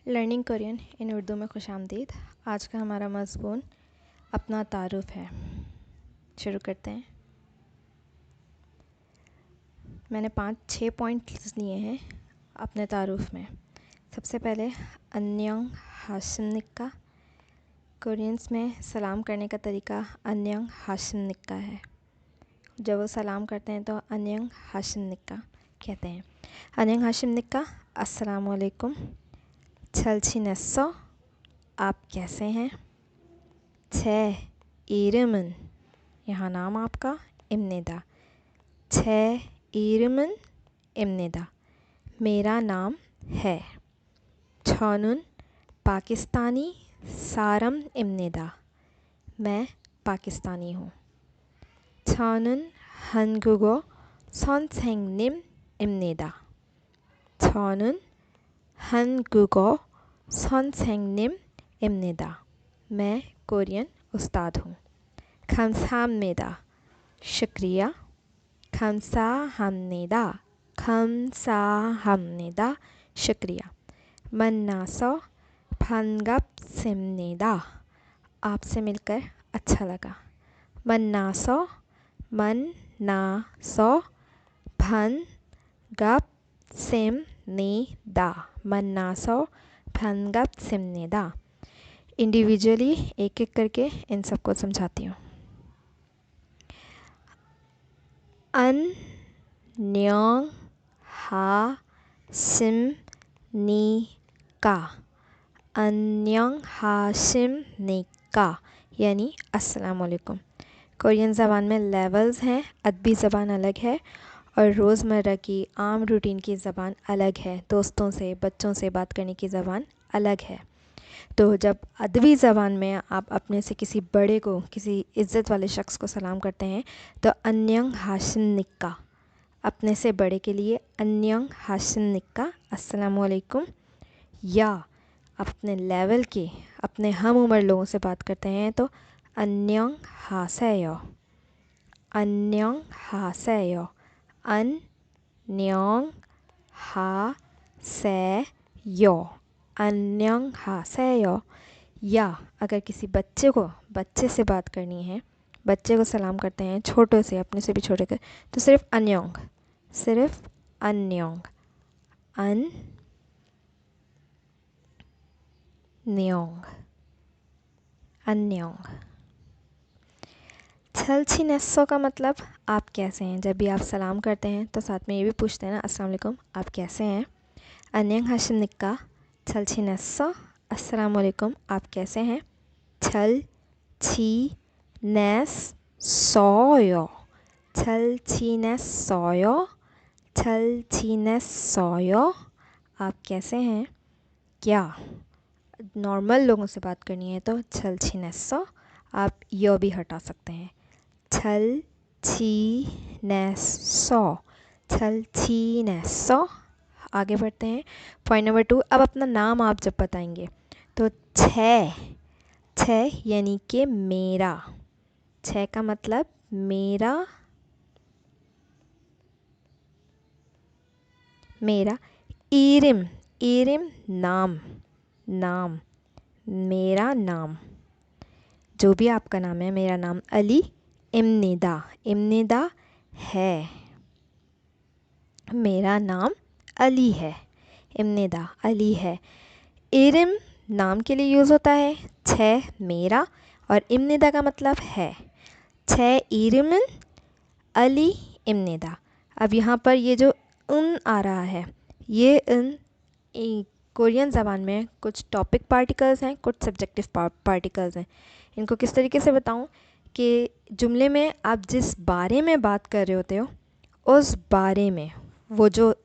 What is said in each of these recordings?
Learning Korean इन उर्दू में खुशामदीद। आज का हमारा मज़मून अपना तारुफ है। शुरू करते हैं। मैंने 5-6 पॉइंट्स लिए हैं अपने तारुफ में। सबसे पहले अन्यंग हाशिमनिक्का। कोरियंस में सलाम करने का तरीका अन्यंग हाशिमनिक्का है। जब वो सलाम करते हैं तो अन्यंग हाशिमनिक्का कहते हैं। अन्यंग हाशिमनिक्का अस्सलाम वालेकुम। 찰지냈어? आप कैसे हैं? 제 이름은 यहाँ नाम आपका इम्नेदा। 제 이름은 इम्नेदा मेरा नाम है। 저는 पाकिस्तानी सारम इम्नेदा मैं पाकिस्तानी हूँ। 저는 한국어 선생님입니다। 저는 한국어 선생님입니다। मैं कोरियन उस्ताद हूँ। 감사합니다 शुक्रिया। 감사합니다 감사합니다 शुक्रिया। 만나서 반갑습니다 आपसे मिलकर अच्छा लगा। 만나서 반갑습니다 만나서 반갑습니다। इंडिविजुअली एक एक करके इन सबको समझाती हूँ। 안녕하십니까 안녕하십니까 यानी अस्सलाम वालेकुम। कोरियन ज़बान में लेवल्स हैं। अदबी ज़बान अलग है और रोज़मर्रा की आम रूटीन की ज़बान अलग है। दोस्तों से बच्चों से बात करने की ज़बान अलग है। तो जब अदबी ज़बान में आप अपने से किसी बड़े को, किसी इज़्ज़त वाले शख्स को सलाम करते हैं तो अन्यंग हाशिमनिक्का, अपने से बड़े के लिए अन्यंग हाशिमनिक्का अस्सलामु अलैकुम। या अपने लेवल के, अपने हम उम्र लोगों से बात करते हैं तो अन्यंग हासेयो अन्यंग हासेयो अन्यंग हासेयो अन्यंग हासेयो। या अगर किसी बच्चे से बात करनी है, बच्चे को सलाम करते हैं छोटे से, अपने से भी छोटे के, तो सिर्फ अन्यंग अन्यंग। 찰지냈어 का मतलब आप कैसे हैं। जब भी आप सलाम करते हैं तो साथ में ये भी पूछते हैं ना, अस्सलाम वालेकुम आप कैसे हैं। अन्यंग हाशिमनिक्का 찰지냈어 अस्सलाम वालेकुम आप कैसे हैं। 찰지냈어요 찰지냈어요 आप कैसे हैं। क्या नॉर्मल लोगों से बात करनी है तो 찰지냈어 आप यो भी हटा सकते हैं। 찰지냈어 आगे बढ़ते हैं। Point number 2। अब अपना नाम आप जब बताएंगे तो छः यानी कि मेरा। छः का मतलब मेरा इरिम नाम मेरा नाम, जो भी आपका नाम है। मेरा नाम अली इम्नेदा है। मेरा नाम अली है। इम्नेदा अली है। इरिम नाम के लिए यूज़ होता है। छः मेरा और इम्नेदा का मतलब है। छः इरिमन अली इम्नेदा। अब यहाँ पर ये जो उन आ रहा है, ये उन कोरियन ज़बान में कुछ टॉपिक पार्टिकल्स हैं, कुछ सब्जेक्टिव पार्टिकल्स हैं। इनको किस तरीके से बताऊं कि जुमले में आप जिस बारे में बात कर रहे होते हो उस बारे में वो जो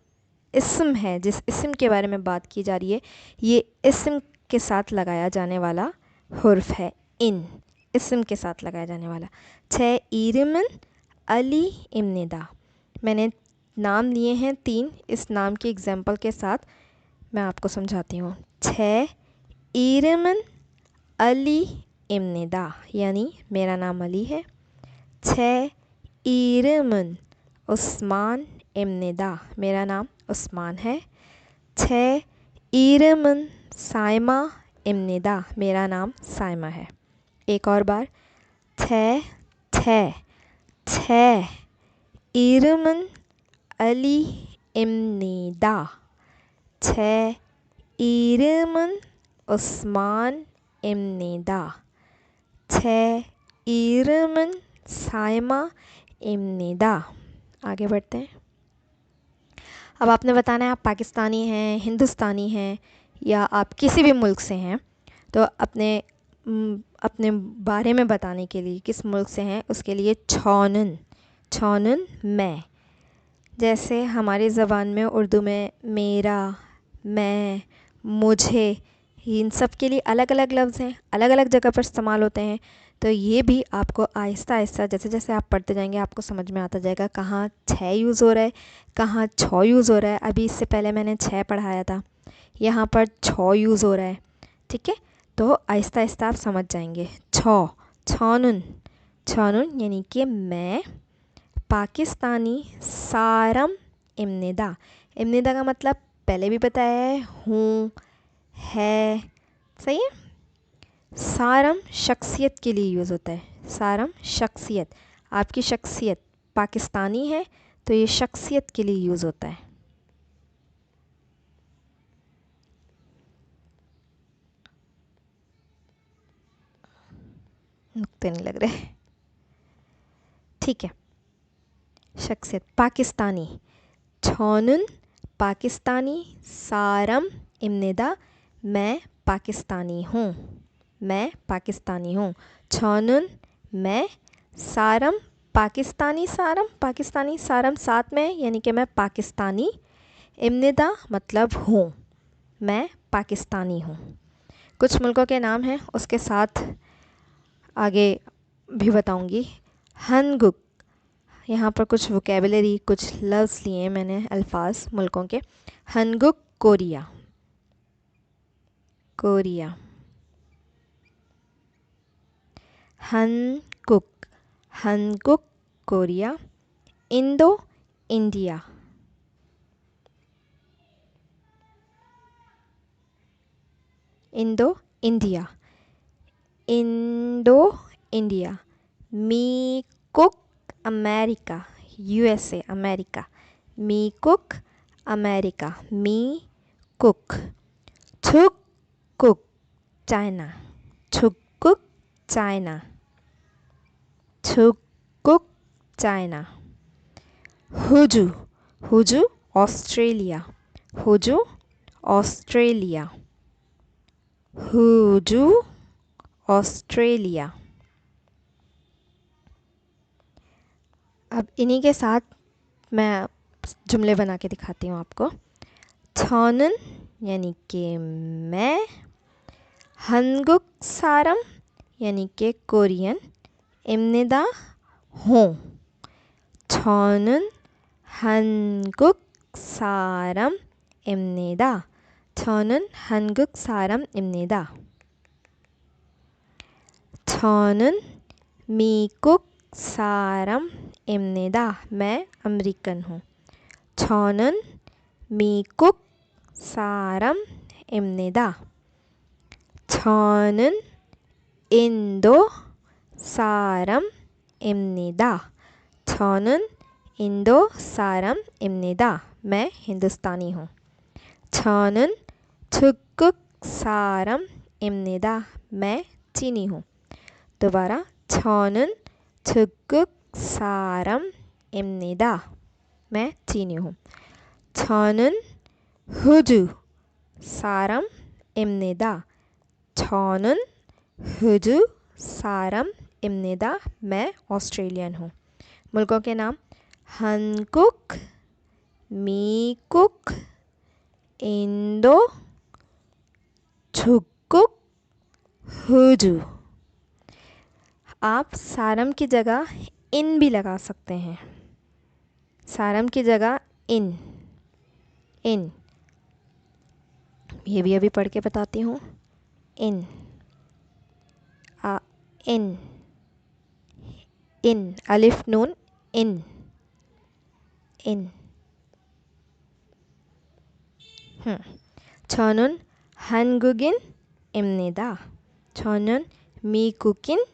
इस्म है, जिस इस्म के बारे में बात की जा रही है, ये इस्म के साथ लगाया जाने वाला हुर्फ है। इन इस्म के साथ लगाया जाने वाला। छः इरिमन अली इम्नेदा। मैंने नाम लिए हैं 3। इस नाम के एग्जाम्पल के साथ मैं आपको समझाती हूँ। छः इरिमन अली इम्नेदा यानी मेरा नाम अली है। छः इरिमन उस्मान इम्नेदा मेरा नाम उस्मान है। छः इरिमन साइमा입니다. मेरा नाम साइमा है। एक और बार, 제 이름은 알리입니다. 제 이름은 우스만입니다. 제 이름은 साइमा입니다. आगे बढ़ते हैं। अब आपने बताना है आप पाकिस्तानी हैं, हिंदुस्तानी हैं या आप किसी भी मुल्क से हैं। तो अपने बारे में बताने के लिए किस मुल्क से हैं उसके लिए छौनन मैं। जैसे हमारी ज़बान में उर्दू में मेरा, मैं, मुझे, इन सब के लिए अलग अलग लफ्ज़ हैं, अलग अलग जगह पर इस्तेमाल होते हैं। तो ये भी आपको आहिस्ता आहिस्ता जैसे जैसे आप पढ़ते जाएंगे आपको समझ में आता जाएगा कहाँ छः यूज़ हो रहा है, कहाँ छः यूज़ हो रहा है। अभी इससे पहले मैंने छः पढ़ाया था, यहाँ पर छः यूज़ हो रहा है। ठीक है, तो आहिस्ता आहिस्ता आप समझ जाएंगे। छौनन यानी कि मैं पाकिस्तानी सारम입니다। इम्निदा का मतलब पहले भी बताया है, हूँ, है, सही है। सारम शख्सियत के लिए यूज़ होता है। सारम शख्सियत, आपकी शख्सियत पाकिस्तानी है तो ये शख्सियत के लिए यूज़ होता है। नुक्ते नहीं लग रहे, ठीक है। शख्सियत पाकिस्तानी, छौनन पाकिस्तानी, सारम입니다 मैं पाकिस्तानी हूँ, मैं पाकिस्तानी हूँ। छौनन मैं, सारम पाकिस्तानी, सारम साथ में यानी कि मैं पाकिस्तानी, इम्निदा मतलब हूँ, मैं पाकिस्तानी हूँ। कुछ मुल्कों के नाम हैं उसके साथ आगे भी बताऊंगी। हनगुक, यहाँ पर कुछ वोकेबलरी, कुछ लफ्ज़ लिए मैंने अल्फाज मुल्कों के। हनगुक कोरिया, हनगुक कोरिया। India, India. मीकुक अमेरिका, USA अमेरिका। मीकुक अमेरिका, मीकुक। छुक्कुक चाइना। हुजू ऑस्ट्रेलिया, ऑस्ट्रेलिया। अब इन्हीं के साथ मैं जुमले बना के दिखाती हूँ आपको। छौनन यानी कि मैं, हनगुक सारम यानी कि कोरियन, इम्निदा हूँ। छौनन हनगुक सारम इम्निदा, छौनन हनगुक सारम इम्निदा। छौनन मीकुक सारम इम्निदा, मैं अमेरिकन हूँ। छौनन मीकुक सारम इम्निदा। छौनन इंदो सारम इम्निदा, छौनन इंदो सारम इम्निदा, मैं हिंदुस्तानी हूँ। छौनन छुक्कुक सारम इम्निदा, मैं चीनी हूँ। दोबारा, छौनन छुक्कुक सारम इम्निदा, मैं चीनी हूँ। छौनन हुजू सारम इम्निदा, छौनन हुजू सारम इम्निदा, मैं ऑस्ट्रेलियन हूँ। मुल्कों के नाम हनकुक, मीकुक, इंदो, छुक्कुक, हुजू। आप सारम की जगह इन भी लगा सकते हैं। सारम की जगह इन, ये भी अभी पढ़ के बताती हूँ। इन, अलिफ नून, इन। छौनन 한국인 입니다. 저는 미국인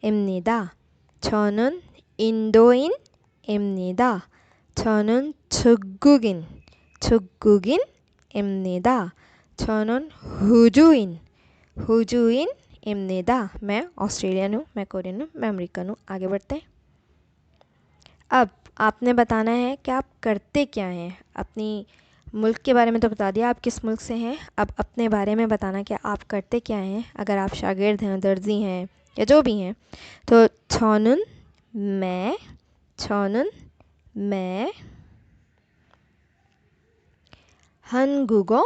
입니다. 저는 인도인입니다. 저는 중국인입니다. 저는 हुजूइन입니다. मैं ऑस्ट्रेलियन हूँ, मैं कोरियन हूँ, मैं अमेरिकन हूँ। आगे बढ़ते हैं। अब आपने बताना है कि आप करते क्या हैं। अपनी मुल्क के बारे में तो बता दिया, आप किस मुल्क से हैं। अब अपने बारे में बताना कि आप करते क्या हैं। अगर आप शागिर्द हैं, दर्जी हैं या जो भी हैं, तो 저는 मैं 한국어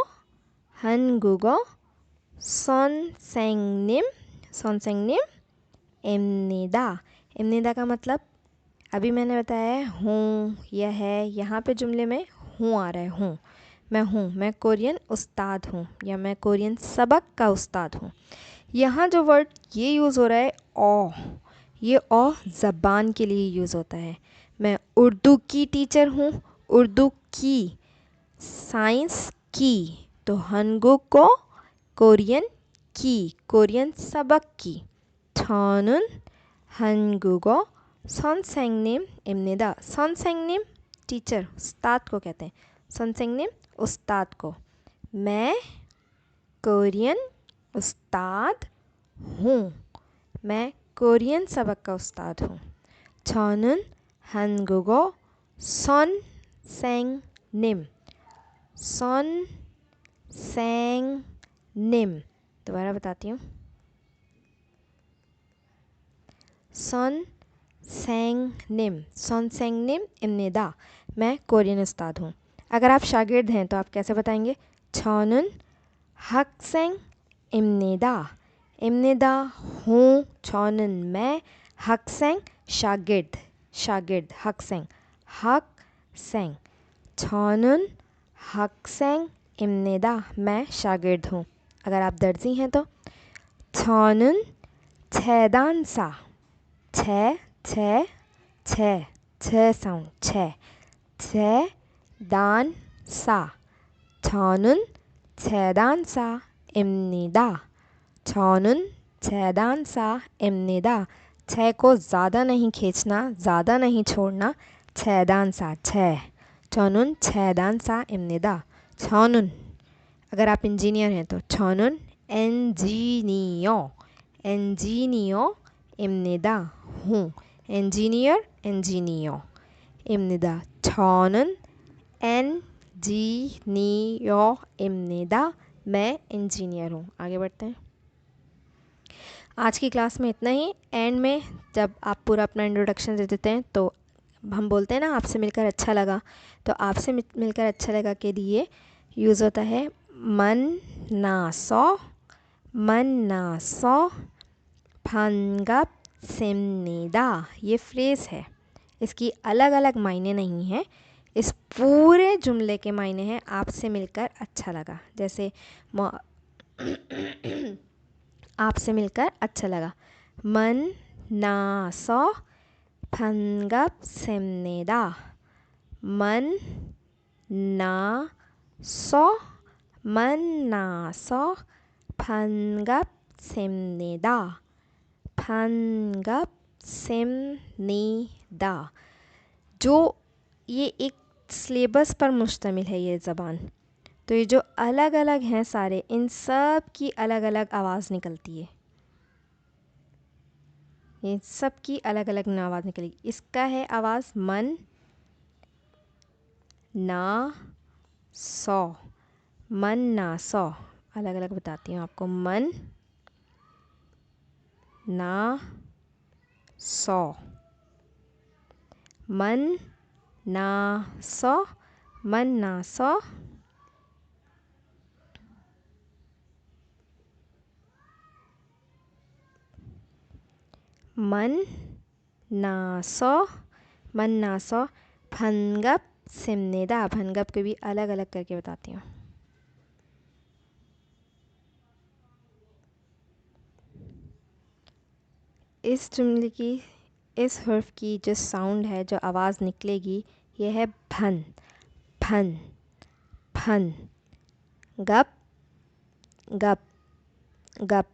선생님입니다। 입니다 का मतलब अभी मैंने बताया है हूँ, यह है। यहाँ पे जुमले में हूँ आ रहा है, हूँ। मैं कोरियन उस्ताद हूँ या मैं कोरियन सबक का उस्ताद हूँ। यहाँ जो वर्ड ये यूज़ हो रहा है ओ, ये ओ ज़बान के लिए यूज़ होता है। मैं उर्दू की टीचर हूँ, उर्दू की, साइंस की, तो 한국어 कोरियन की, कोरियन सबक की। 저는 한국어 선생님입니다. 선생님 टीचर, उस्ताद को कहते हैं। 선생님 उस्ताद को। मैं कोरियन उस्ताद हूँ, मैं कोरियन सबक का उस्ताद हूँ। 저는 한국어 선생님, दोबारा बताती हूँ, 선생님입니다। मैं कोरियन उस्ताद हूँ। अगर आप शागिर्द हैं तो आप कैसे बताएंगे? 저는 학생입니다। 입니다 हूँ, 저는 मैं, 학생 शागिर्द 학생। 저는 학생입니다। मैं शागिर्द हूँ। अगर आप दर्जी हैं तो 저는 재단사, छः साउंड, 재단사, 저는 재단사입니다। 저는 재단사입니다। छः को ज़्यादा नहीं खींचना, ज़्यादा नहीं छोड़ना। 재단사, 저는 재단사입니다। 저는, अगर आप इंजीनियर हैं तो 저는 엔지니어입니다 हूँ। 엔지니어입니다। 저는 엔지니어입니다। मैं इंजीनियर हूँ। आगे बढ़ते हैं। आज की क्लास में इतना ही। एंड में जब आप पूरा अपना इंट्रोडक्शन दे देते हैं तो हम बोलते हैं ना आपसे मिलकर अच्छा लगा, तो आपसे मिलकर अच्छा लगा के लिए यूज़ होता है 만나서 반갑습니다। ये फ्रेज़ है, इसकी अलग अलग मायने नहीं हैं। इस पूरे जुमले के मायने हैं आपसे मिलकर अच्छा लगा। जैसे आपसे मिलकर अच्छा लगा, 만나서 반갑습니다। 만나서 반갑습니다। जो ये एक सिलेबस पर मुश्तमिल है ये ज़बान, तो ये जो अलग अलग हैं सारे, इन सब की अलग अलग आवाज़ निकलती है। ये सब की अलग अलग आवाज़ निकलेगी। इसका है आवाज़ मन ना सौ, अलग अलग बताती हूँ आपको। मन ना सौ, मन ना सौ, मन ना सौ, मन ना सौ, 반갑습니다। 반갑 को भी अलग अलग करके बताती हूँ। इस जुमले की, इस हर्फ की जो साउंड है, जो आवाज़ निकलेगी, ये है भन। गप गप गप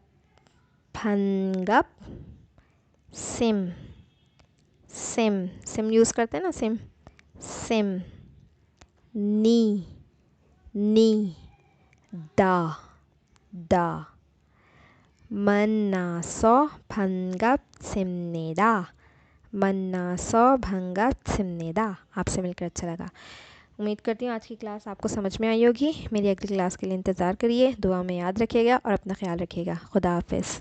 फनगप सिम सिम सिम यूज़ करते हैं ना सिम सिम नी नी दा दा मन्नासो भंगप सिमनेदा मन्नासो भंगप सिमनेदा। आपसे मिलकर अच्छा लगा। उम्मीद करती हूँ आज की क्लास आपको समझ में आई होगी। मेरी अगली क्लास के लिए इंतज़ार करिए। दुआ में याद रखिएगा और अपना ख्याल रखिएगा। खुदा हाफिज़।